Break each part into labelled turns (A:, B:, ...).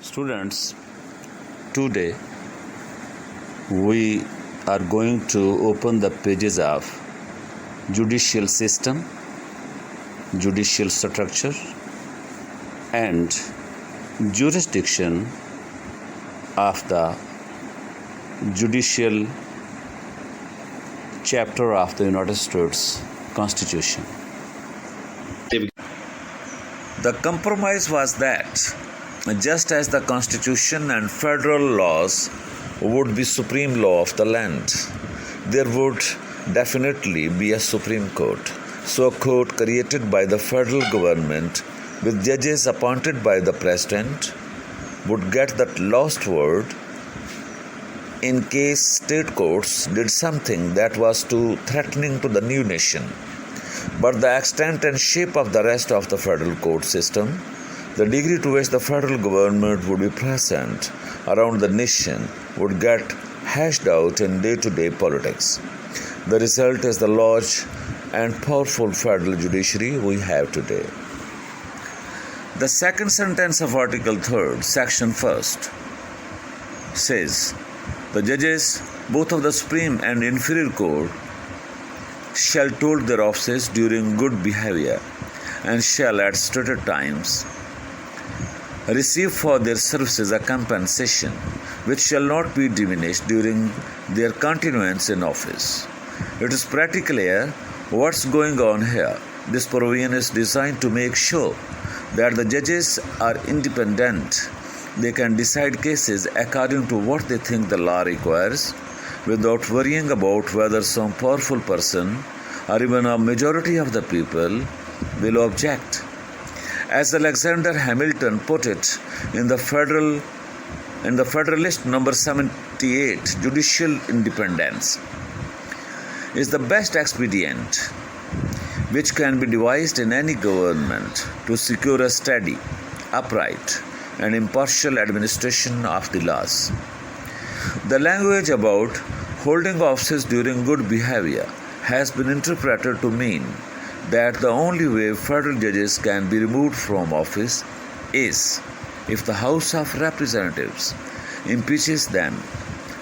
A: Students, today we are going to open the pages of judicial system, judicial structure, and jurisdiction of the judicial chapter of the United States Constitution. The compromise was that just as the Constitution and federal laws would be supreme law of the land, there would definitely be a Supreme Court. So a court created by the federal government with judges appointed by the president would get that last word in case state courts did something that was too threatening to the new nation. But the extent and shape of the rest of the federal court system, the degree to which the federal government would be present around the nation, would get hashed out in day-to-day politics. The result is the large and powerful federal judiciary we have today. The second sentence of Article 3, Section 1 says, the judges, both of the Supreme and Inferior Court, shall hold their offices during good behavior, and shall at stated times receive for their services a compensation which shall not be diminished during their continuance in office. It is pretty clear what's going on here. This provision is designed to make sure that the judges are independent. They can decide cases according to what they think the law requires, without worrying about whether some powerful person or even a majority of the people will object. As Alexander Hamilton put it in the Federalist number 78, judicial independence is the best expedient which can be devised in any government to secure a steady, upright, and impartial administration of the laws. The language about holding offices during good behavior has been interpreted to mean that the only way federal judges can be removed from office is if the House of Representatives impeaches them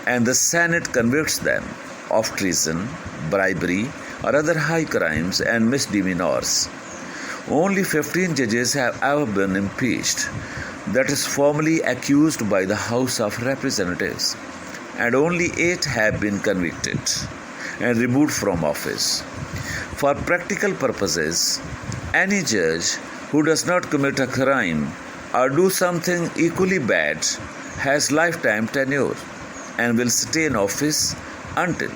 A: and the Senate convicts them of treason, bribery, or other high crimes and misdemeanors. Only 15 judges have ever been impeached, that is formally accused by the House of Representatives, and only 8 have been convicted and removed from office. For practical purposes, any judge who does not commit a crime or do something equally bad has lifetime tenure and will stay in office until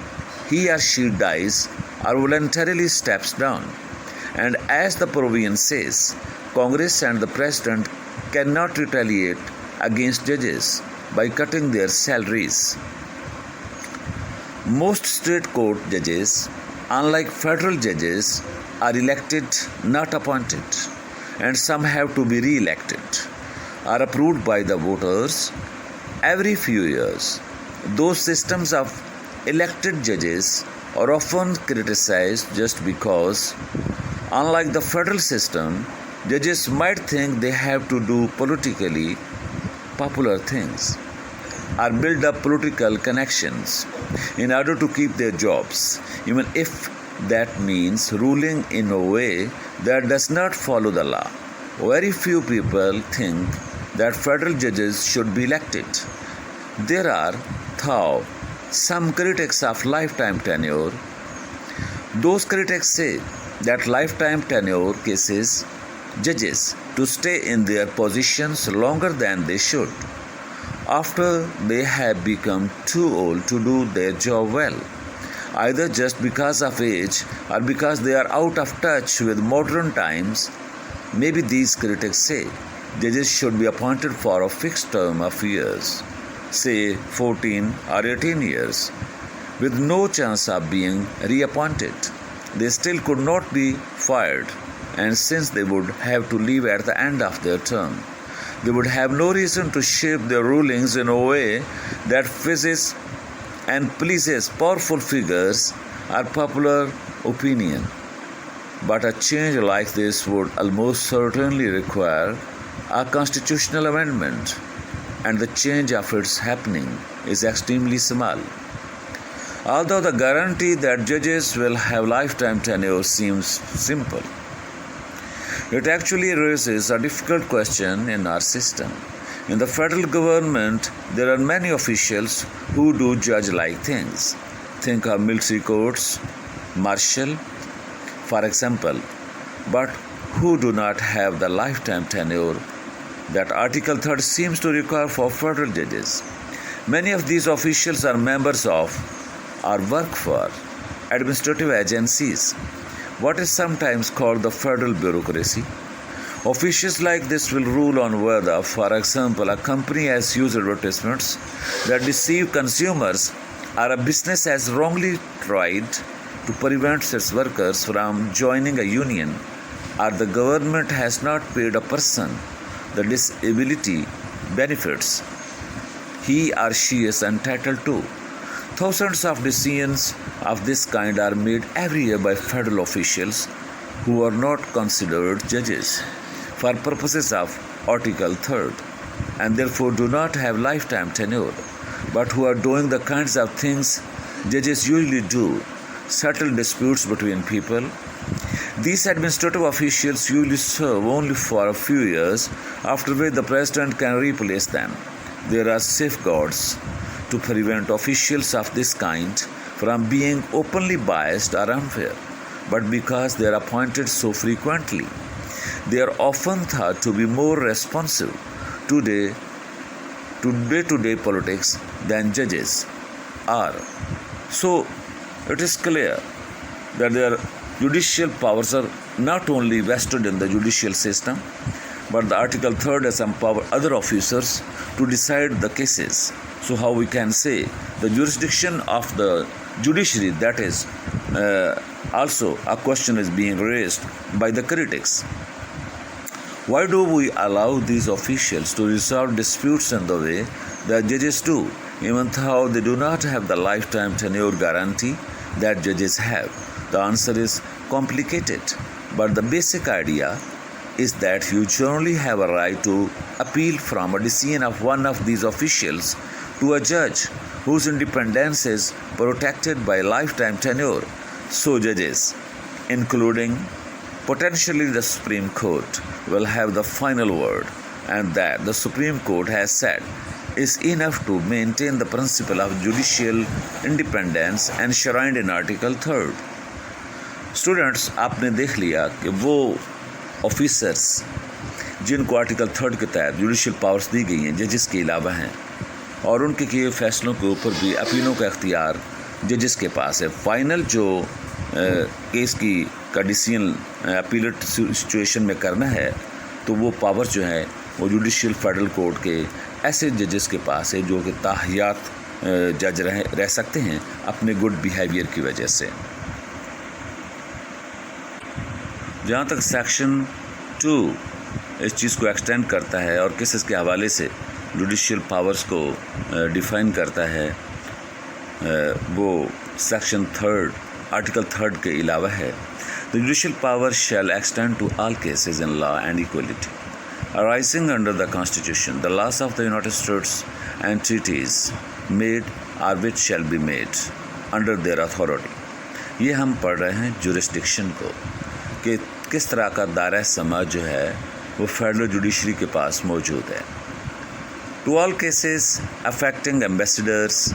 A: he or she dies or voluntarily steps down. And as the provision says, Congress and the President cannot retaliate against judges by cutting their salaries. Most state court judges, unlike federal judges, are elected, not appointed, and some have to be re-elected, are approved by the voters every few years. Those systems of elected judges are often criticized just because, unlike the federal system, judges might think they have to do politically popular things or build up political connections in order to keep their jobs, even if that means ruling in a way that does not follow the law. Very few people think that federal judges should be elected. There are, though, some critics of lifetime tenure. Those critics say that lifetime tenure cases judges to stay in their positions longer than they should, after they have become too old to do their job well, either just because of age or because they are out of touch with modern times. Maybe these critics say judges should be appointed for a fixed term of years, say 14 or 18 years, with no chance of being reappointed. They still could not be fired, and since they would have to leave at the end of their term, they would have no reason to shape their rulings in a way that fizzes and pleases powerful figures or popular opinion. But a change like this would almost certainly require a constitutional amendment and the change of its happening is extremely small. Although the guarantee that judges will have lifetime tenure seems simple, it actually raises a difficult question in our system. In the federal government, there are many officials who do judge-like things. Think of military courts, marshal, for example, but who do not have the lifetime tenure that Article 3 seems to require for federal judges. Many of these officials are members of or work for administrative agencies, what is sometimes called the federal bureaucracy. Officials like this will rule on whether, for example, a company has used advertisements that deceive consumers or a business has wrongly tried to prevent its workers from joining a union, or the government has not paid a person the disability benefits he or she is entitled to. Thousands of decisions of this kind are made every year by federal officials who are not considered judges for purposes of Article 3 and therefore do not have lifetime tenure, but who are doing the kinds of things judges usually do, settle disputes between people. These administrative officials usually serve only for a few years, after which the president can replace them. There are safeguards to prevent officials of this kind from being openly biased or unfair, but because they are appointed so frequently, they are often thought to be more responsive to day-to-day politics than judges are. So, it is clear that their judicial powers are not only vested in the judicial system, but the Article 3 has empowered other officers to decide the cases. So how we can say the jurisdiction of the judiciary, that is also a question is being raised by the critics. Why do we allow these officials to resolve disputes in the way that judges do, even though they do not have the lifetime tenure guarantee that judges have? The answer is complicated, but the basic idea is that you generally have a right to appeal from a decision of one of these officials to a judge whose independence is protected by lifetime tenure. So judges, including potentially the Supreme Court, will have the final word, and that the Supreme Court has said is enough to maintain the principle of judicial independence enshrined in Article 3. Students, आपने देख लिया कि वो officers जिनको article 3 के तहत judicial powers दी गई हैं जजेस के अलावा हैं, और उनके किए फैसलों के ऊपर भी अपीलों का इख्तियार जजेस के पास है. फाइनल जो केस का डिसीजन अपीलेट सिचुएशन में करना है, तो वो पावर जो है वो जुडिशियल फेडरल कोर्ट के ऐसे जजेस के पास है जो कि ताहियात जज रह सकते हैं अपने गुड बिहेवियर की वजह से. जहाँ तक सेक्शन 2 इस चीज़ को एक्सटेंड करता है और केसेस के हवाले से जुडिशियल पावर्स को डिफाइन करता है, वो सेक्शन 3 आर्टिकल 3 के अलावा है. The judicial power shall extend to all cases in law and equality arising under the Constitution, the laws of the United States and treaties made or which shall be made under their authority. ये हम पढ़ रहे हैं jurisdiction को कि किस तरह का दायरा समाज जो है वो फेडरल जुडिशरी के पास मौजूद है. To all cases affecting ambassadors,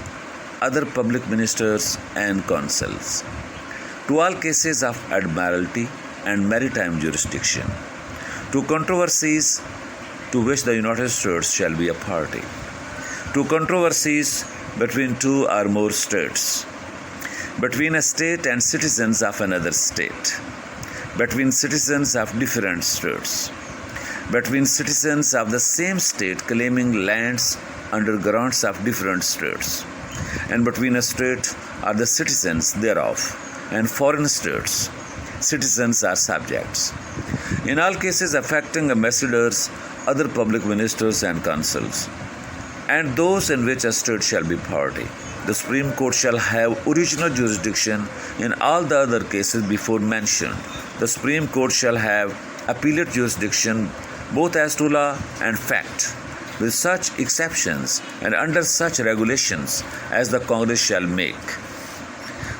A: other public ministers and consuls. To all cases of admiralty and maritime jurisdiction. To controversies to which the United States shall be a party. To controversies between two or more states. Between a state and citizens of another state. Between citizens of different states. Between citizens of the same state claiming lands under grants of different states. And between a state or the citizens thereof and foreign states. Citizens are subjects. In all cases affecting ambassadors, other public ministers and consuls, and those in which a state shall be party, the Supreme Court shall have original jurisdiction in all the other cases before mentioned. The Supreme Court shall have appellate jurisdiction both as to law and fact, with such exceptions and under such regulations as the Congress shall make.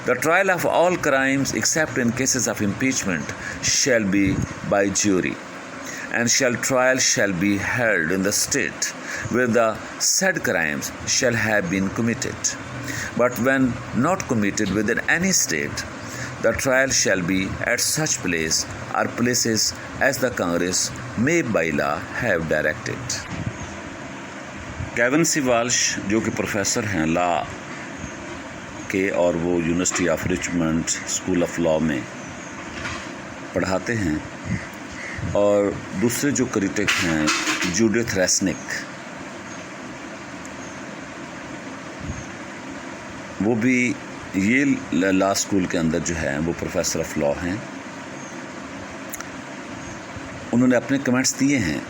A: The trial of all crimes except in cases of impeachment shall be by jury, and trial shall be held in the state where the said crimes shall have been committed. But when not committed within any state, the trial shall be at such place or places as the Congress may by law have directed.
B: Kevin C Walsh जो कि professor हैं law के और वो university of Richmond school of law में पढ़ाते हैं, और दूसरे जो क्रिटिक हैं जूडिथ रेसनिक, वो भी ये लॉ स्कूल के अंदर जो है वो प्रोफेसर ऑफ लॉ हैं। उन्होंने अपने कमेंट्स दिए हैं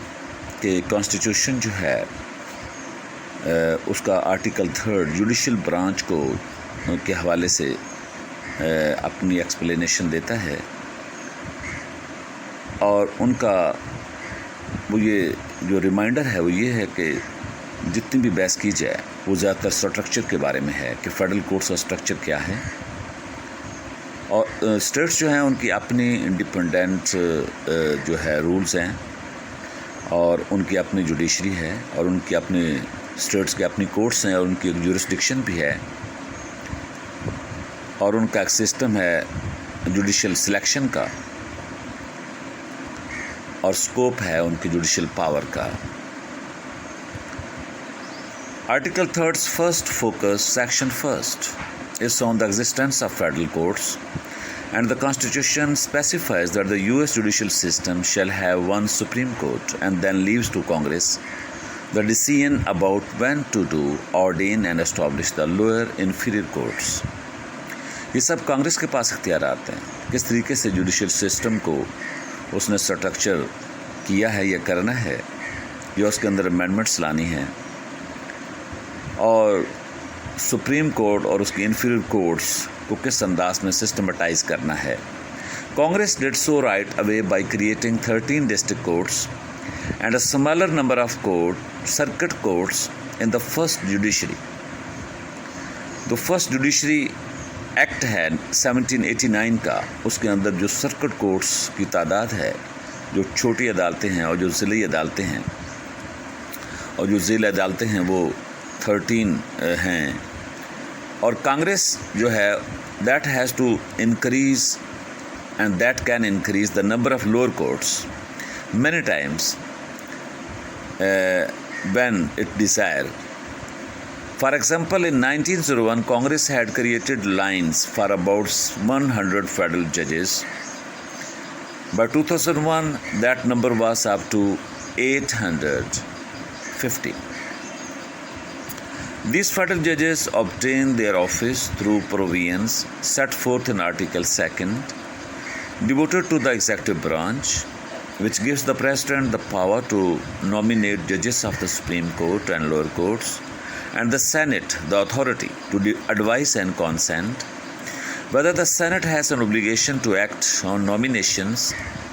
B: कि कॉन्स्टिट्यूशन जो है उसका आर्टिकल 3 जुडिशल ब्रांच को के हवाले से अपनी एक्सप्लेनेशन देता है, और उनका वो ये जो रिमाइंडर है वो ये है कि जितनी भी बहस की जाए वो ज़्यादातर स्ट्रक्चर के बारे में है कि फेडरल कोर्ट्स का स्ट्रक्चर क्या है, और स्टेट्स जो हैं उनकी अपनी इंडिपेंडेंट जो है रूल्स हैं, और उनकी अपनी जुडिशरी है, और उनकी अपनी स्टेट्स के अपनी कोर्ट्स हैं, और उनकी एक जुरिस्डिक्शन भी है, और उनका एक सिस्टम है जुडिशल सिलेक्शन का, और स्कोप है उनकी जुडिशल पावर का। Article 3's first focus, Section 1st, is on the existence of federal courts, and the Constitution specifies that the U.S. judicial system shall have one Supreme Court and then leaves to Congress the decision about when to do, ordain and establish the lower inferior courts. یہ سب کانگریس کے پاس اختیارات ہیں، کس طریقے سے judicial system کو اس نے structure کیا ہے یا کرنا ہے، یا اس کے اندر امینڈمنٹس لانی ہیں، اور سپریم کورٹ اور اس کی انفیریئر کورٹس کو کس انداز میں سسٹمیٹائز کرنا ہے۔ Congress did so right away by creating 13 district courts and a smaller number of circuit courts in the first judiciary. تو فرسٹ جوڈیشری ایکٹ ہے 1789 کا، اس کے اندر جو سرکٹ کورٹس کی تعداد ہے، جو چھوٹی عدالتیں ہیں اور جو ضلعی عدالتیں ہیں، اور جو ضلع عدالتیں ہیں وہ 13 ہیں، اور کانگریس جو ہے that has to increase and that can increase the number of lower courts many times when it desire. For example, in 1901, Congress had created lines for about 100 federal judges. By 2001, that number was up to 850. These federal judges obtain their office through provisions set forth in Article 2 devoted to the executive branch, which gives the President the power to nominate judges of the Supreme Court and lower courts, and the Senate the authority to advise and consent. Whether the Senate has an obligation to act on nominations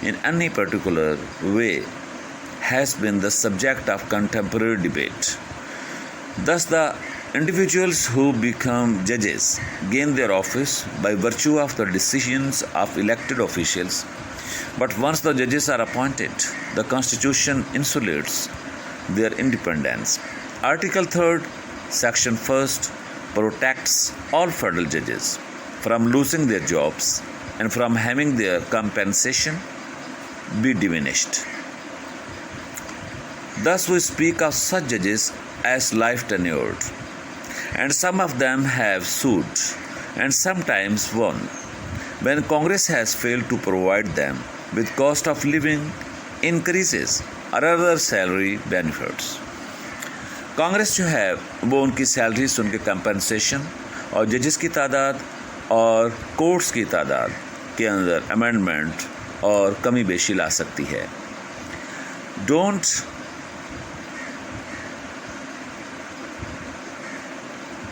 B: in any particular way has been the subject of contemporary debate. Thus, the individuals who become judges gain their office by virtue of the decisions of elected officials. But once the judges are appointed, the Constitution insulates their independence. Article 3, Section 1st protects all federal judges from losing their jobs and from having their compensation be diminished. Thus we speak of such judges as life tenured, and some of them have sued and sometimes won when Congress has failed to provide them with cost of living increases or other salary benefits. Congress جو ہے وہ ان کی salaries, ان کے compensation اور ججز کی تعداد اور کورٹس کی تعداد کے اندر امینڈمنٹ اور کمی بیشی لا سکتی ہے.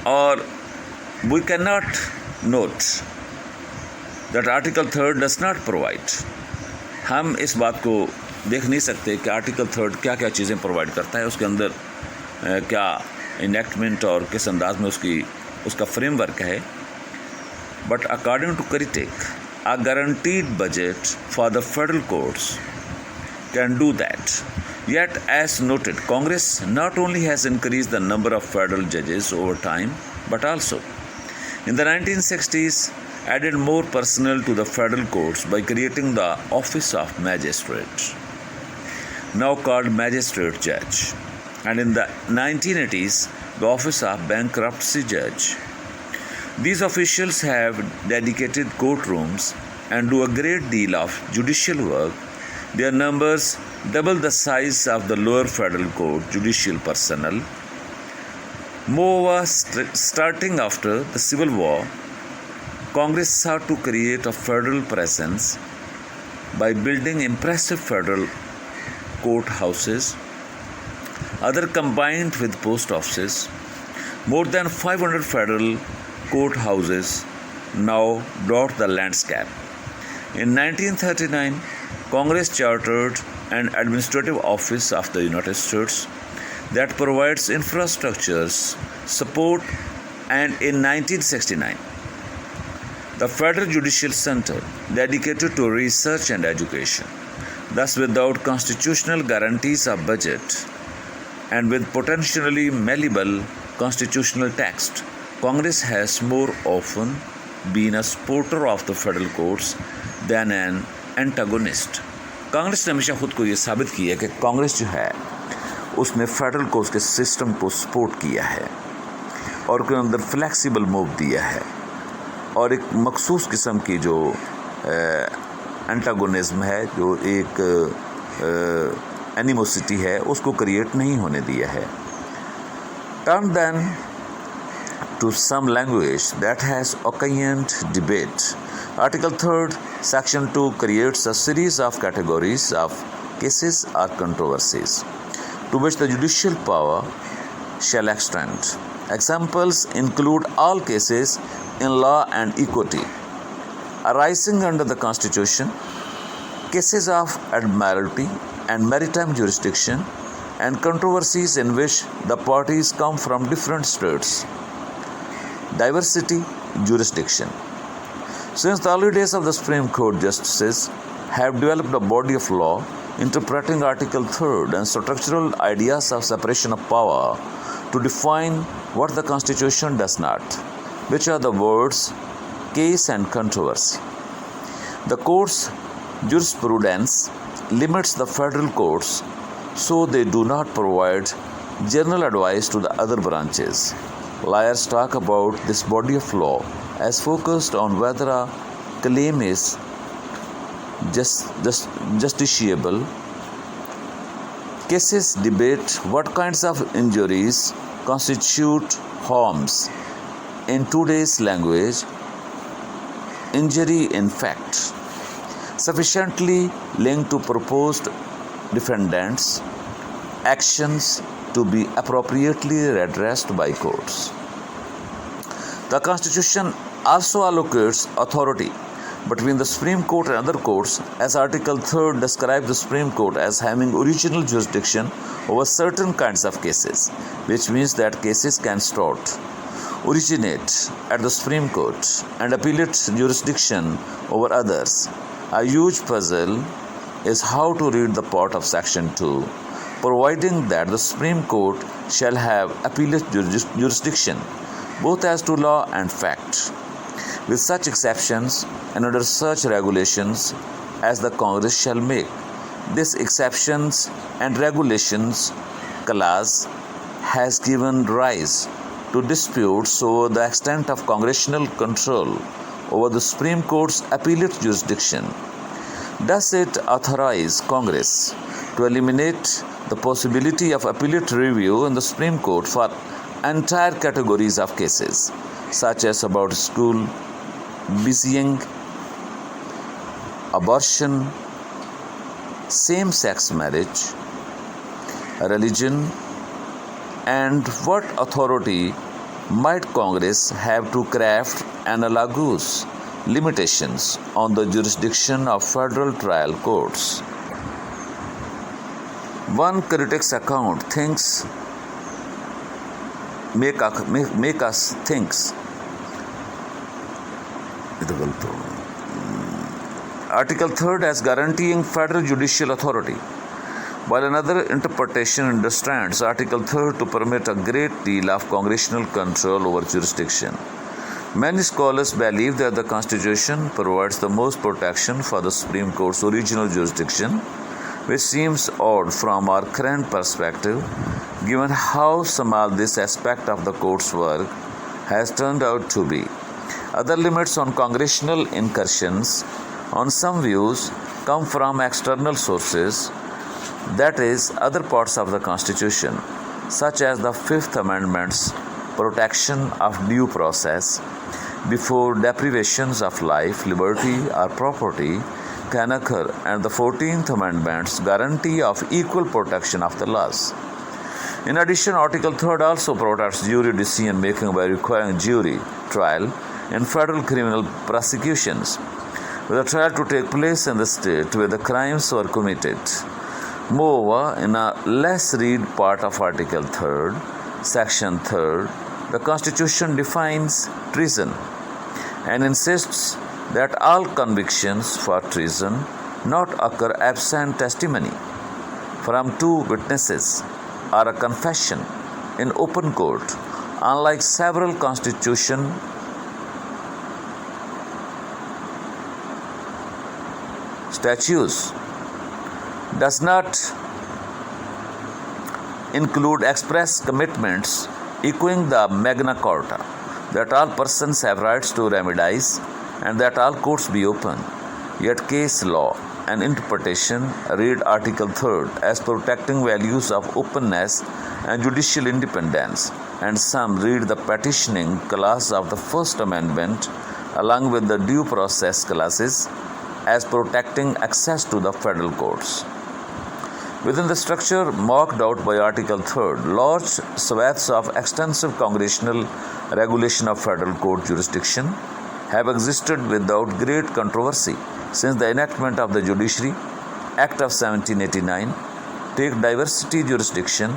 B: اور we cannot note that Article 3 does not provide. ہم اس بات کو دیکھ نہیں سکتے کہ آرٹیکل 3 کیا کیا چیزیں پرووائڈ کرتا ہے، اس کے اندر کیا انیکٹمنٹ اور کس انداز میں اس کا فریم ورک ہے. But according to critic a guaranteed budget for the federal courts can do that. Yet, as noted, Congress not only has increased the number of federal judges over time, but also in the 1960s added more personnel to the federal courts by creating the Office of Magistrate, now called Magistrate Judge, and in the 1980s the Office of Bankruptcy Judge. These officials have dedicated courtrooms and do a great deal of judicial work. Their numbers double the size of the lower federal court judicial personnel. Moreover, starting after the Civil War, Congress sought to create a federal presence by building impressive federal courthouses, other combined with post offices. More than 500 federal courthouses now dot the landscape. In 1939, Congress chartered an administrative office of the United States that provides infrastructures support, and in 1969, the Federal Judicial Center dedicated to research and education. Thus, without constitutional guarantees of budget and with potentially malleable constitutional text, Congress has more often been a supporter of the federal courts than an antagonist. Congress نے ہمیشہ خود کو یہ ثابت کیا کہ کانگریس جو ہے اس نے فیڈرل کورٹس کے سسٹم کو سپورٹ کیا ہے اور اس کے اندر فلیکسیبل موو دیا ہے، اور ایک مخصوص قسم کی جو انٹاگونزم ہے، جو ایک اینیموسٹی ہے، اس کو کریٹ نہیں ہونے دیا ہے. Turn then to some language that has occasioned debate. Article 3, Section 2 creates a series of categories of cases or controversies to which the judicial power shall extend. Examples include all cases in law and equity arising under the Constitution, cases of admiralty and maritime jurisdiction, and controversies in which the parties come from different states. Diversity jurisdiction. Since the early days of the Supreme Court, justices have developed a body of law interpreting Article 3 and structural ideas of separation of power to define what the Constitution does not, which are the words case and controversy. The court's jurisprudence limits the federal courts, so they do not provide general advice to the other branches. Lawyers talk about this body of law as focused on whether a claim is justiciable. Cases debate what kinds of injuries constitute harms. In today's language, injury in fact, sufficiently linked to proposed defendants' actions to be appropriately redressed by courts. The Constitution also allocates authority between the Supreme Court and other courts, as Article 3 describes the Supreme Court as having original jurisdiction over certain kinds of cases, which means that cases can originate at the Supreme Court and appellate jurisdiction over others. A huge puzzle is how to read the part of Section 2, providing that the Supreme Court shall have appellate jurisdiction both as to law and fact, with such exceptions and under such regulations as the Congress shall make. This exceptions and regulations clause has given rise to disputes over the extent of congressional control over the Supreme Court's appellate jurisdiction. Does it authorize Congress to eliminate the possibility of appellate review in the Supreme Court for entire categories of cases, such as about school busying, abortion, same-sex marriage, religion, and what authority might Congress have to craft analogous limitations on the jurisdiction of federal trial courts?
A: One critic's account make us thinks. Article 3rd as guaranteeing federal judicial authority, while another interpretation understands Article 3rd to permit a great deal of congressional control over jurisdiction. Many scholars believe that the Constitution provides the most protection for the Supreme Court's original jurisdiction, which seems odd from our current perspective, given how small this aspect of the Court's work has turned out to be. Other limits on congressional incursions on some views come from external sources, that is, other parts of the Constitution, such as the Fifth Amendment's protection of due process before deprivations of life, liberty, or property can occur, and the 14th Amendment's guarantee of equal protection of the laws. In addition, Article 3rd also protects jury decision making by requiring jury trial in federal criminal prosecutions, with a trial to take place in the state where the crimes were committed. Moreover, in a less read part of Article 3rd, Section 3rd, the Constitution defines treason and insists that all convictions for treason not occur absent testimony from two witnesses or a confession in open court, unlike several Constitution statutes does not include express commitments echoing the Magna Carta that all persons have rights to remedies and that all courts be open. Yet case law and interpretation read Article 3rd as protecting values of openness and judicial independence, and some read the petitioning clause of the First Amendment along with the due process clauses as protecting access to the federal courts. Within the structure marked out by Article 3rd, large swaths of extensive congressional regulation of federal court jurisdiction have existed without great controversy since the enactment of the Judiciary Act of 1789. Take diversity jurisdiction,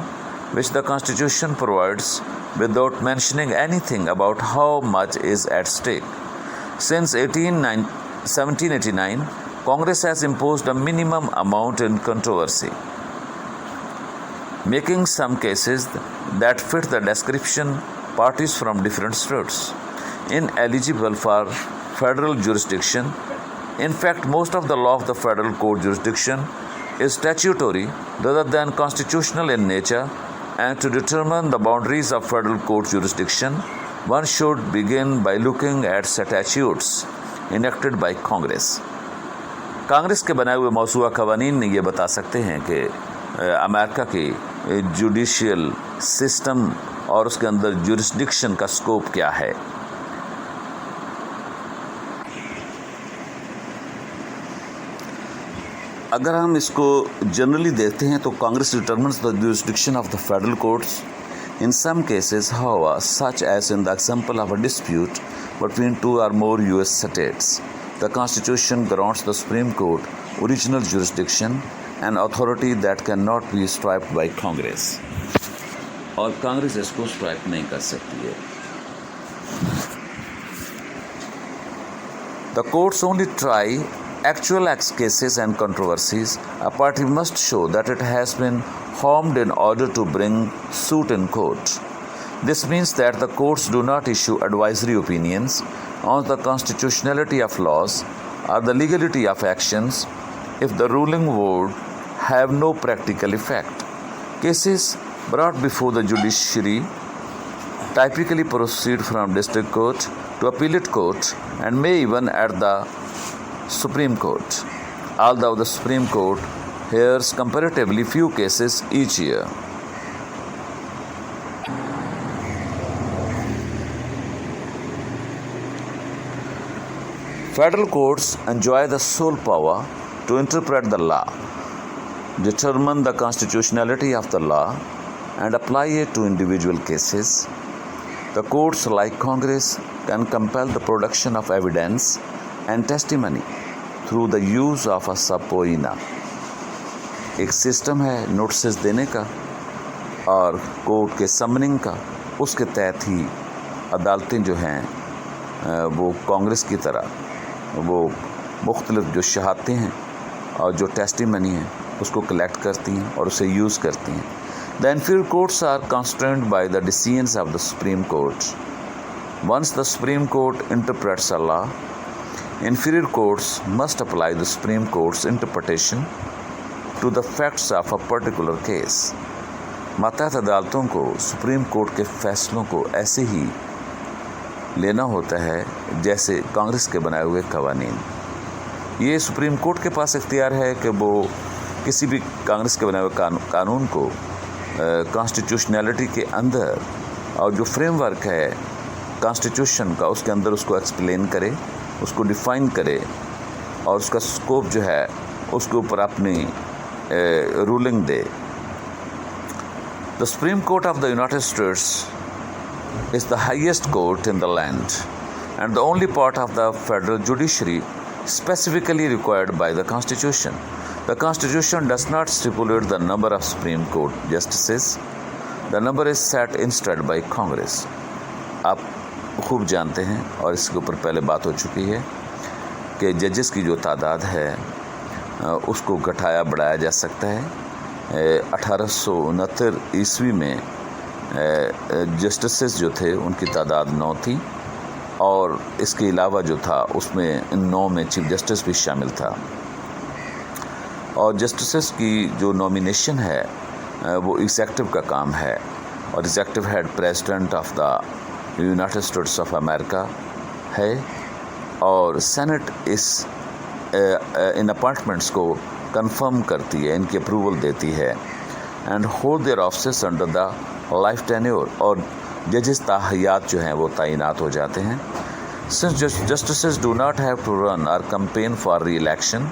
A: which the Constitution provides without mentioning anything about how much is at stake. Since 1789, Congress has imposed a minimum amount in controversy, making some cases that fit the description parties from different states ineligible for federal jurisdiction. In fact, most of the law of the federal court jurisdiction is statutory rather than constitutional in nature, and to determine the boundaries of federal court jurisdiction, one should begin by looking at statutes enacted by Congress. Congress के बनाए हुए मौसूआ कवानीन ये बता सकते हैं कि America की जुडिशियल सिस्टम और उसके अंदर जुरिस्डिक्शन का स्कोप क्या है. अगर हम इसको जनरली देखते हैं तो Congress determines the jurisdiction of the federal courts in some cases, however, such as in the example of a dispute between two or more U.S. states. The Constitution grants the Supreme Court original jurisdiction and authority that cannot be stripped by Congress. और कांग्रेस इसको stripe नहीं कर सकती है. The courts only try actual cases and controversies. A party must show that it has been harmed in order to bring suit in court. This means that the courts do not issue advisory opinions on the constitutionality of laws or the legality of actions if the ruling would have no practical effect. Cases brought before the judiciary typically proceed from district court to appellate court and may even at the Supreme Court, although the Supreme Court hears comparatively few cases each year. Federal courts enjoy the sole power to interpret the law, determine the constitutionality of the law, and apply it to individual cases. The courts, like Congress, can compel the production of evidence and testimony through the use of a subpoena. ایک system ہے notices دینے کا اور court کے سمننگ کا، اس کے تحت ہی عدالتیں جو ہیں وہ کانگریس کی طرح وہ مختلف جو شہادتیں ہیں اور جو ٹیسٹیمنی ہیں اس کو کلیکٹ کرتی ہیں اور اسے یوز کرتی ہیں. The inferior courts are constrained by the decisions of the Supreme Court. Once the Supreme Court interprets a law, inferior courts must apply the Supreme Court's interpretation to the facts of a particular case. ماتحت عدالتوں کو supreme court کے فیصلوں کو ایسے ہی لینا ہوتا ہے جیسے کانگریس کے بنائے ہوئے قوانین. یہ سپریم کورٹ کے پاس اختیار ہے کہ وہ کسی بھی کانگریس کے بنائے ہوئے قانون کو کانسٹیٹیوشنلٹی کے اندر اور جو فریم ورک ہے کانسٹیٹیوشن کا اس کے اندر اس کو ایکسپلین کرے، اس کو ڈیفائن کرے اور اس کا سکوپ جو ہے اس کے اوپر اپنی رولنگ دے. The Supreme Court of the United States is the highest court in the land and the only part of the federal judiciary specifically required by the Constitution. The Constitution does not stipulate the number of Supreme Court justices. The number is set instead by Congress. آپ خوب جانتے ہیں اور اس کے اوپر پہلے بات ہو چکی ہے کہ ججز کی جو تعداد ہے اس کو گھٹایا بڑھایا جا سکتا ہے. 1869 عیسوی میں جسٹسز جو تھے ان کی تعداد 9 تھی اور اس کے علاوہ جو تھا اس میں ان 9 میں چیف جسٹس بھی شامل تھا. اور جسٹسز کی جو نومینیشن ہے وہ ایگزیکٹو کا کام ہے اور executive head president of the United States of America ہے اور سینٹ ان اپائنٹمنٹس کو کنفرم کرتی ہے، ان کی اپروول دیتی ہے. And hold their offices under the life tenure, اور ججز تاحیات جو ہیں وہ تعینات ہو جاتے ہیں. Since justices do not have to run or campaign for reelection,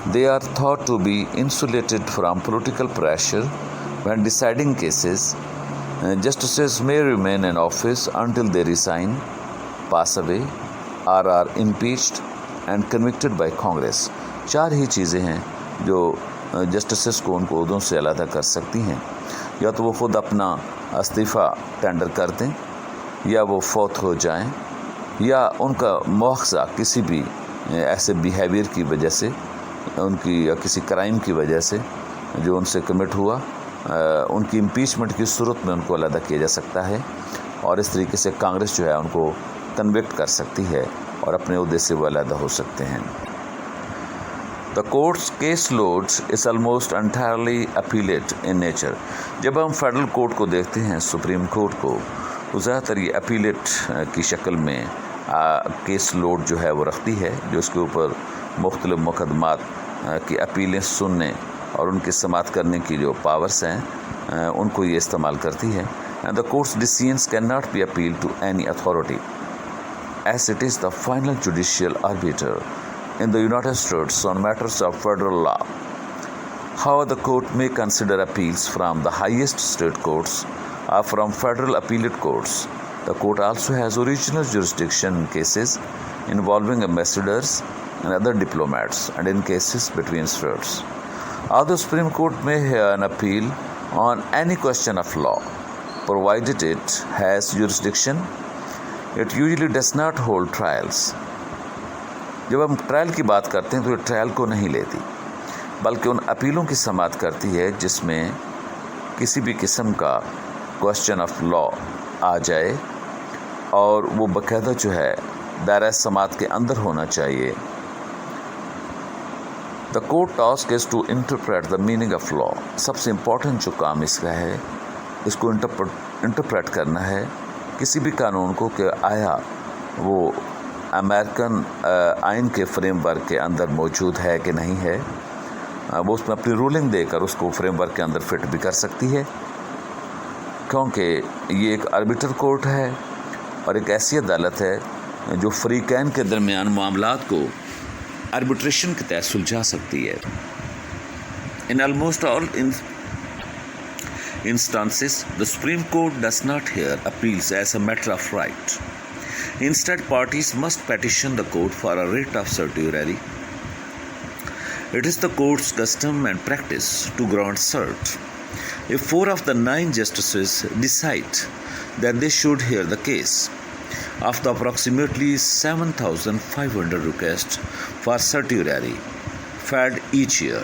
A: they are thought to be insulated from political pressure when deciding cases. Justices may remain in office until they resign, pass away, or are impeached and convicted by Congress. 4 ہی چیزیں ہیں جو justices کو ان کو عہدوں سے علیحدہ کر سکتی ہیں. یا تو وہ خود اپنا استعفیٰ ٹینڈر کر دیں، یا وہ فوت ہو جائیں، یا ان کا مواخذہ کسی بھی ایسے بیہیویئر کی وجہ سے، ان کی یا کسی کرائم کی وجہ سے جو ان سے کمٹ ہوا، ان کی امپیچمنٹ کی صورت میں ان کو علیحدہ کیا جا سکتا ہے اور اس طریقے سے کانگریس جو ہے ان کو کنوکٹ کر سکتی ہے اور اپنے عہدے سے وہ علیحدہ ہو سکتے ہیں. The court's case load is almost entirely appellate in nature. جب ہم فیڈرل کورٹ کو دیکھتے ہیں، سپریم کورٹ کو، تو زیادہ تر یہ اپیلیٹ کی شکل میں کیس لوڈ جو ہے وہ رکھتی ہے، جو اس کے اوپر مختلف مقدمات کی اپیلیں سننے اور ان کی سماعت کرنے کی جو پاورز ہیں ان کو یہ استعمال کرتی ہے. And the court's decisions cannot be appealed to any authority as it is the final judicial arbiter in the United States on matters of federal law. However, the court may consider appeals from the highest state courts or from federal appellate courts. The court also has original jurisdiction in cases involving ambassadors and other diplomats and in cases between states. Although the Supreme Court may hear an appeal on any question of law, provided it has jurisdiction, it usually does not hold trials. جب ہم trial کی بات کرتے ہیں تو یہ trial کو نہیں لیتی، بلکہ ان اپیلوں کی سماعت کرتی ہے جس میں کسی بھی قسم کا کوشچن آف لا آ جائے اور وہ باقاعدہ جو ہے دائرہ سماعت کے اندر ہونا چاہیے. The court task is to interpret the meaning of law. سب سے امپورٹنٹ جو کام اس کا ہے، اس کو انٹرپریٹ کرنا ہے کسی بھی قانون کو کہ آیا وہ امریکن آئین کے فریم ورک کے اندر موجود ہے کہ نہیں ہے. وہ اس میں اپنی رولنگ دے کر اس کو فریم ورک کے اندر فٹ بھی کر سکتی ہے، کیونکہ یہ ایک آربیٹر کورٹ ہے اور ایک ایسی عدالت ہے جو فریقین کے درمیان معاملات کو آربیٹریشن کے تحت سلجھا سکتی ہے. In almost all instances, the Supreme Court does not hear appeals as a matter of right. Instead, parties must petition the court for a writ of certiorari It is the court's custom and practice to grant cert if 4 of the 9 justices decide that they should hear the case. Of the approximately 7,500 requests for certiorari filed each year.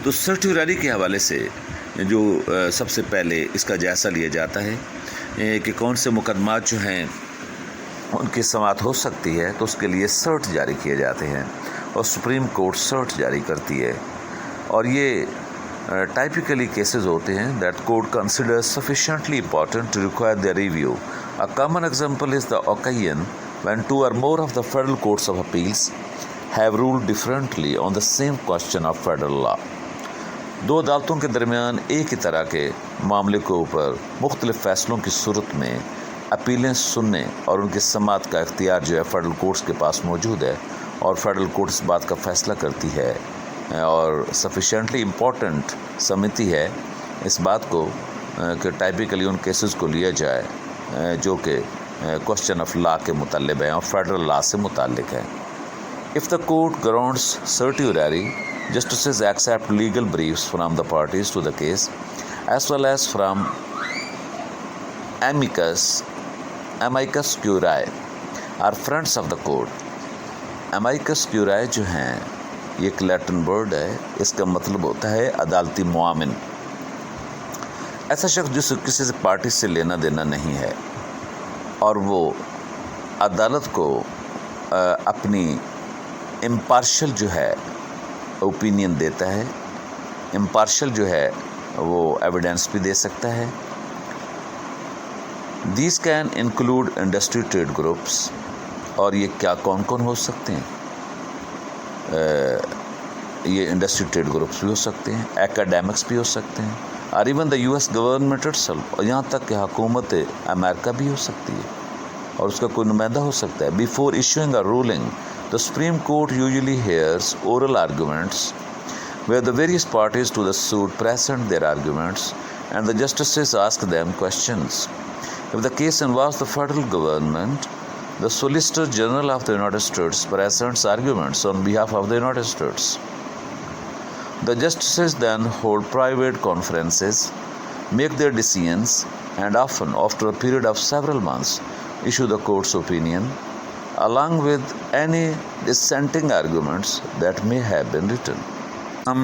A: तो certiorari के हवाले से जो सबसे पहले इसका जायज़ा लिया जाता है कि कौन से मुकदमात जो हैं उनकी समाअत हो सकती है, तो उसके लिए सर्ट जारी किए जाते हैं और सुप्रीम कोर्ट सर्ट जारी करती है। और ये टाइपिकली केसेस होते हैं that court considers sufficiently important to require their review. A common example is the occasion when 2 or more of the federal courts of appeals have ruled differently on the same question of federal law. 2 अदालतों के दरमियान एक ही तरह के मामले के ऊपर मुख्तलिफ फ़ैसलों की सूरत में अपीलें सुनने और उनकी समाअत का इख्तियार जो है फ़ेडरल कोर्ट्स के पास मौजूद है और फ़ेडरल कोर्ट इस बात का फ़ैसला करती है और सफिशेंटली इम्पॉर्टेंट समझती है इस बात को कि टाइपिकली उन केसेस को लिया जाए जो कि क्वेश्चन ऑफ लॉ के मुतालिब हैं और फेडरल लॉ से मुतालिक है। If the court grants certiorari, justices accept legal briefs from the parties to the case as well as from amicus curiae are friends of the court. amicus curiae जो हैं ये एक लैटिन वर्ड है, इसका मतलब होता है अदालती मुआमिन। ऐसा शख्स जिसे किसी से पार्टी से लेना देना नहीं है और वो अदालत को अपनी इम्पार्शल जो है ओपिनियन देता है, इम्पार्शल जो है वो एविडेंस भी दे सकता है। These can include industry trade groups, और ये क्या कौन कौन हो सकते हैं? ये इंडस्ट्री ट्रेड ग्रुप्स भी हो सकते हैं, एकेडमिक्स भी हो सकते हैं, और even the US government itself, और यहाँ तक कि हुकूमत अमेरिका भी हो सकती है और उसका कोई नुमाइंदा हो सकता है। Before issuing a ruling, the Supreme Court usually hears oral arguments where the various parties to the suit present their arguments and the justices ask them questions. If the case involves the federal government, the Solicitor General of the United States presents arguments on behalf of the United States. The justices then hold private conferences, make their decisions, and often, after a period of several months, issue the court's opinion, along with any dissenting arguments that may have been written. हम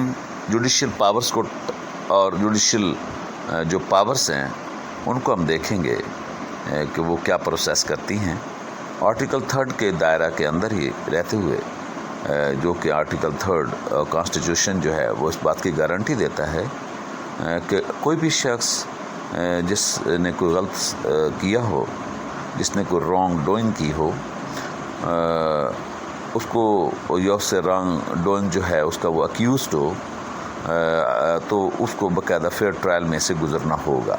A: judicial powers को और judicial जो powers हैं उनको हम देखेंगे कि वो क्या प्रोसेस करती हैं। आर्टिकल 3 के दायरा के अंदर ही रहते हुए जो कि आर्टिकल 3 कॉन्स्टिट्यूशन जो है वो इस बात की गारंटी देता है कि कोई भी शख्स जिसने कोई गलत किया हो, जिसने कोई रॉन्ग डूइंग की हो, उसको या उससे रॉन्ग डूइंग जो है उसका वो अक्यूज़ड हो, तो उसको बाकायदा फेयर ट्रायल में से गुज़रना होगा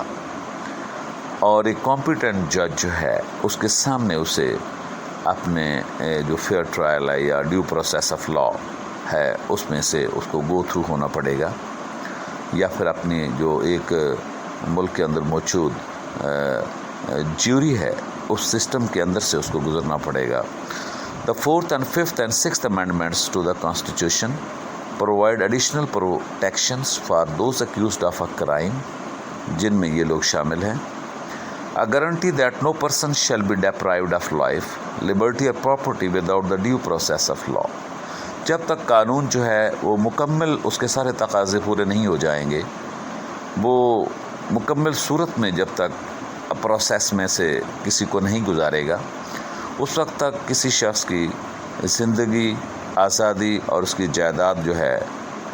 A: और एक कॉम्पिटेंट जज जो है उसके सामने उसे अपने जो फेयर ट्रायल है या ड्यू प्रोसेस ऑफ लॉ है उसमें से उसको गो थ्रू होना पड़ेगा, या फिर अपनी जो एक मुल्क के अंदर मौजूद ज्यूरी है उस सिस्टम के अंदर से उसको गुजरना पड़ेगा। The 4th and 5th and 6th amendments to the Constitution provide additional protections for those accused of a crime, जिनमें ये लोग शामिल हैं। A guarantee that no person shall be deprived of life, liberty or property without the due process of law. जब तक कानून जो है वो मुकम्मल उसके सारे तकाज़े पूरे नहीं हो जाएंगे, वो मुकम्मल सूरत में जब तक प्रोसेस में से किसी को नहीं गुजारेगा, उस वक्त तक किसी शख्स की ज़िंदगी, आज़ादी और उसकी जायदाद जो है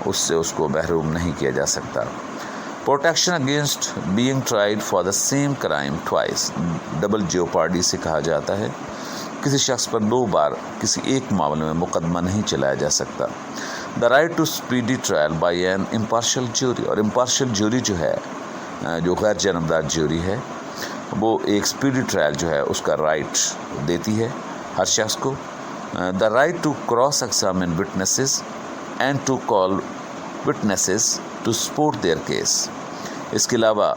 A: उससे उसको महरूम नहीं किया जा सकता। Protection against being tried for the same crime twice, double jeopardy से कहा जाता है, किसी शख्स पर 2 बार किसी एक मामले में मुकदमा नहीं चलाया जा सकता। The right to speedy trial by an impartial jury, और इम्पार्शियल ज्यूरी जो है जो गैर जानबदार ज्यूरी है वो एक स्पीडी ट्रायल जो है उसका राइट देती है हर शख्स को। The right to cross examine witnesses and to call witnesses to support their case. इसके अलावा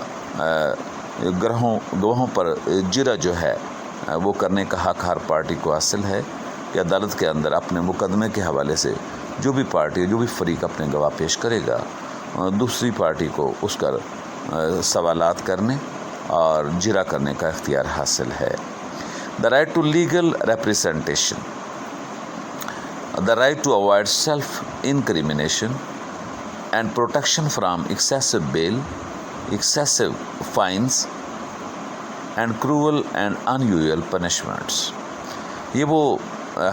A: गवाहों पर जिरा जो है वो करने का हक हर पार्टी को हासिल है कि अदालत के अंदर अपने मुकदमे के हवाले से جو بھی پارٹی جو بھی فریق اپنے گواہ پیش کرے گا دوسری پارٹی کو اس کا سوالات کرنے اور جرا کرنے کا اختیار حاصل ہے۔ The right to legal representation, the right to avoid self-incrimination and protection from excessive bail, excessive fines and cruel and unusual punishments. یہ وہ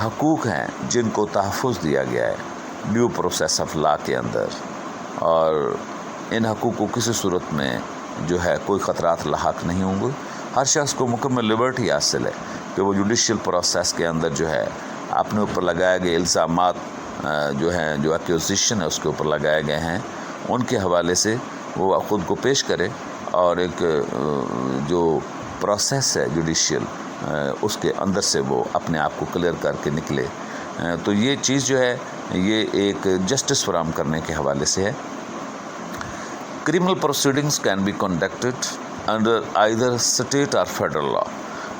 A: حقوق ہیں جن کو تحفظ دیا گیا ہے ڈیو پروسیس آف لا کے اندر، اور ان حقوق کو کسی صورت میں جو ہے کوئی خطرات لاحق نہیں ہوں گے۔ ہر شخص کو مکمل لبرٹی حاصل ہے کہ وہ جوڈیشل پروسیس کے اندر جو ہے اپنے اوپر لگائے گئے الزامات جو ہیں جو ایکوزیشن ہے اس کے اوپر لگائے گئے ہیں ان کے حوالے سے وہ خود کو پیش کرے اور ایک جو پروسیس ہے جوڈیشل اس کے اندر سے وہ اپنے آپ کو کلیئر کر کے نکلے۔ تو یہ چیز جو ہے یہ ایک جسٹس فراہم کرنے کے حوالے سے ہے۔ Criminal proceedings can be conducted under either state or federal law,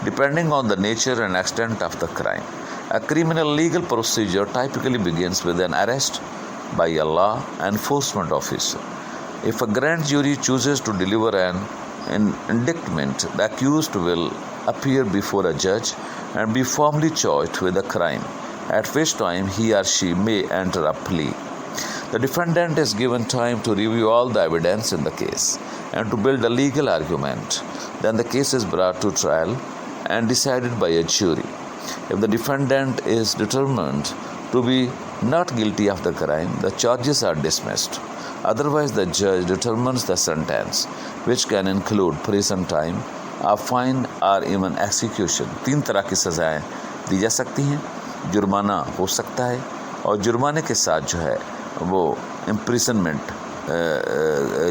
A: depending on the nature and extent of the crime. A criminal legal procedure typically begins with an arrest by a law enforcement officer. If a grand jury chooses to deliver an indictment, the accused will appear before a judge and be formally charged with a crime, at which time he or she may enter a plea. The defendant is given time to review all the evidence in the case and to build a legal argument. Then the case is brought to trial and decided by a jury. If the defendant is determined to be not guilty of the crime, the charges are dismissed. Otherwise, the judge determines the sentence, which can include prison time, a fine or even execution. 3 طرح کی سزائیں دی جا سکتی ہیں۔ جرمانہ ہو سکتا ہے اور جرمانے کے ساتھ جو ہے وہ امپریزنمنٹ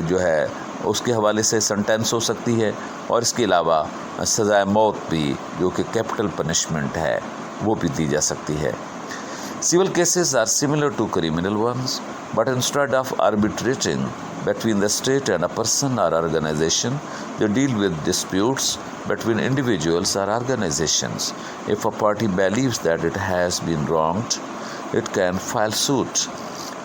A: جو ہے اس کے حوالے سے سنٹینس ہو سکتی ہے، اور اس کے علاوہ سزائے موت بھی جو کہ کیپٹل پنشمنٹ ہے وہ بھی دی جا سکتی ہے۔ Civil cases are similar to criminal ones, but instead of arbitrating between the state and a person or organization, they deal with disputes between individuals or organizations. If a party believes that it has been wronged, it can file suit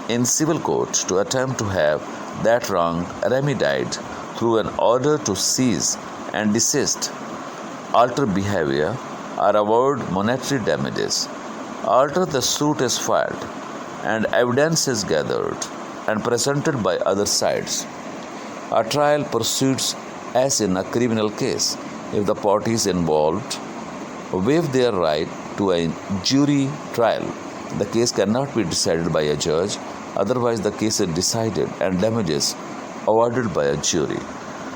A: in civil court to attempt to have that wrong remedied through an order to cease and desist, alter behavior, or award monetary damages. After the suit is filed and evidence is gathered and presented by other sides, a trial proceeds as in a criminal case. If the parties involved waive their right to a jury trial, the case cannot be decided by a judge. Otherwise, the case is decided and damages awarded by a jury.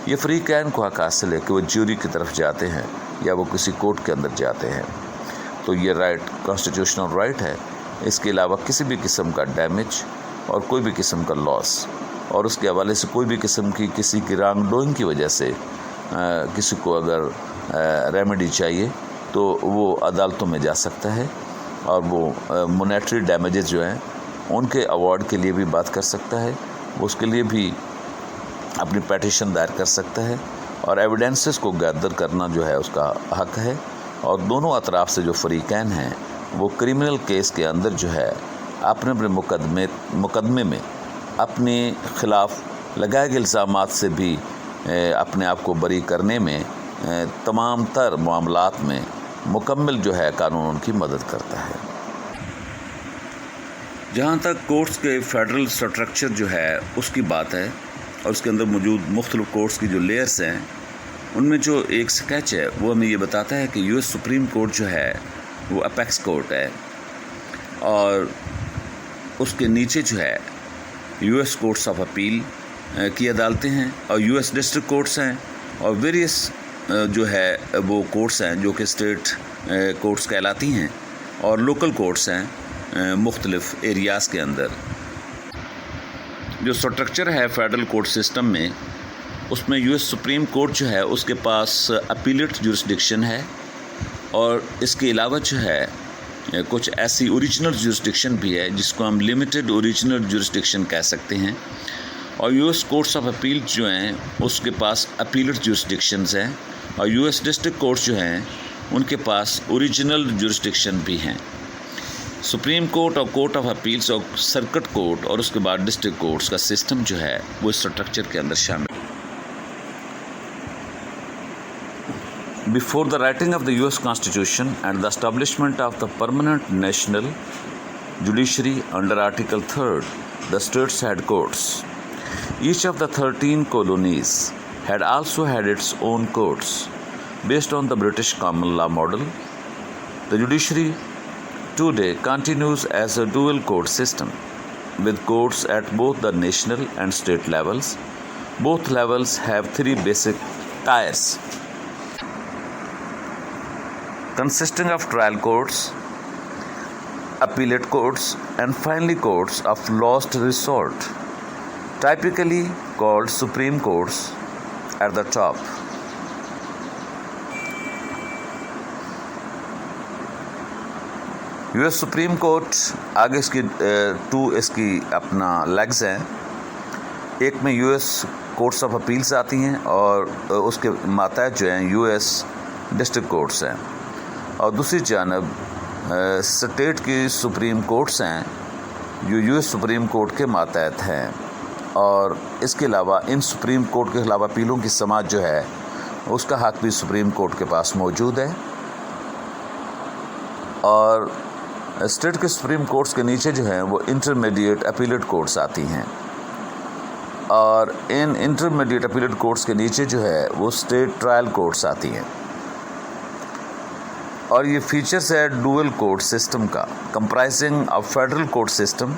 A: یہ فریقین کو حق حاصل ہے کہ وہ جوری کی طرف جاتے ہیں یا وہ کسی کورٹ کے اندر جاتے ہیں، تو یہ رائٹ کانسٹیٹیوشنل رائٹ ہے۔ اس کے علاوہ کسی بھی قسم کا ڈیمیج اور کوئی بھی قسم کا لاس اور اس کے حوالے سے کوئی بھی قسم کی کسی کی رانگ ڈوئنگ کی وجہ سے کسی کو اگر ریمیڈی چاہیے تو وہ عدالتوں میں جا سکتا ہے، اور وہ مونیٹری ڈیمیجز جو ہیں ان کے ایوارڈ کے لیے بھی بات کر سکتا ہے، وہ اس کے لیے بھی اپنی پیٹیشن دائر کر سکتا ہے، اور ایویڈنسز کو گیدر کرنا جو ہے اس کا حق ہے۔ اور دونوں اطراف سے جو فریقین ہیں وہ کرمنل کیس کے اندر جو ہے اپنے اپنے مقدمے میں اپنے خلاف لگائے گئے الزامات سے بھی اپنے آپ کو بری کرنے میں تمام تر معاملات میں مکمل جو ہے قانون ان کی مدد کرتا ہے۔
B: جہاں تک کورٹس کے فیڈرل سٹرکچر جو ہے اس کی بات ہے اور اس کے اندر موجود مختلف کورٹس کی جو لیئرز ہیں ان میں جو ایک سکیچ ہے وہ ہمیں یہ بتاتا ہے کہ یو ایس سپریم کورٹ جو ہے وہ اپیکس کورٹ ہے، اور اس کے نیچے جو ہے U S courts of appeal کی عدالتیں ہیں، اور یو ایس ڈسٹرکٹ کورٹس ہیں، اور ویریس جو ہے وہ کورٹس ہیں جو کہ اسٹیٹ کورٹس کہلاتی ہیں، اور لوکل کورٹس ہیں مختلف ایریاز کے اندر۔ جو سٹرکچر ہے فیڈرل کورٹ سسٹم میں، اس میں یو ایس سپریم کورٹ جو ہے اس کے پاس اپیلیٹ جورسڈکشن ہے، اور اس کے علاوہ جو ہے کچھ ایسی اوریجنل جورسڈکشن بھی ہے جس کو ہم لمیٹڈ اوریجنل جورسڈکشن کہہ سکتے ہیں، اور U S courts of appeal جو ہیں اس کے پاس اپیلیٹ جورسڈکشنز ہیں، اور یو ایس ڈسٹرکٹ کورٹس جو ہیں ان کے پاس اوریجنل جورسڈکشن بھی ہیں۔ سپریم کورٹ اور کورٹ آف اپیلس اور سرکٹ کورٹ اور اس کے بعد ڈسٹرکٹ کورٹس کا سسٹم جو ہے وہ اس اسٹرکچر کے اندر شامل. Before the writing of the US Constitution and the establishment of the permanent national judiciary under Article 3rd, the states had courts. Each of the 13 colonies had also had its own courts. Based on the British common law model, the judiciary today continues as a dual court system, with courts at both the national and state levels. Both levels have three basic tiers, consisting of trial courts, appellate courts, and finally courts of last resort, typically called Supreme Courts at the top. US supreme court آگے اس کی اپنا legs ہیں. ایک میں US courts of appeals آتی ہیں اور اس کے ماتحت جو ہیں US ڈسٹرکٹ کورٹس ہیں, اور دوسری جانب اسٹیٹ کی سپریم کورٹس ہیں جو US سپریم کورٹ کے ماتحت ہیں. اور اس کے علاوہ ان سپریم کورٹ کے خلاف اپیلوں کی سماعت جو ہے اس کا حق بھی سپریم کورٹ کے پاس موجود ہے. اور اسٹیٹ کے سپریم کورٹس کے نیچے جو ہیں وہ انٹرمیڈیٹ اپیلیٹ کورٹس آتی ہیں, اور ان انٹرمیڈیٹ اپیلیٹ کورٹس کے نیچے جو ہے وہ اسٹیٹ ٹرائل کورٹس آتی ہیں. اور یہ فیچرز ہے ڈوئل کورٹ سسٹم کا, comprising of federal court system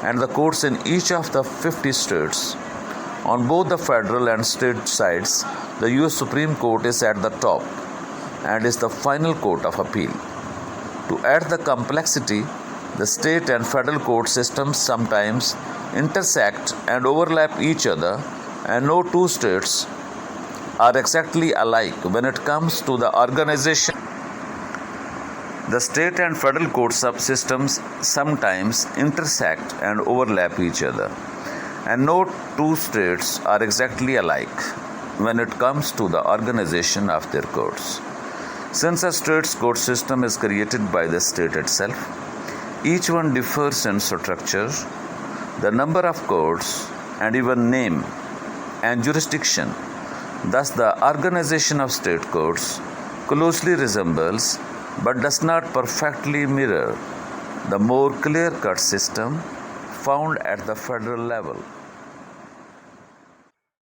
B: and the courts in each of the 50 states. On both the federal and state sides, the US Supreme Court is at the top and is the final court of appeal. To add the complexity, the state and federal court systems sometimes intersect and overlap each other, and no two states are exactly alike when it comes to the organization. The state and federal court subsystems sometimes intersect and overlap each other, and no two states are exactly alike when it comes to the organization of their courts. Since a state's court system is created by the state itself, each one differs in structure, the number of courts, and even name and jurisdiction. Thus, the organization of state courts closely resembles but does not perfectly mirror the more clear-cut system found at the federal level.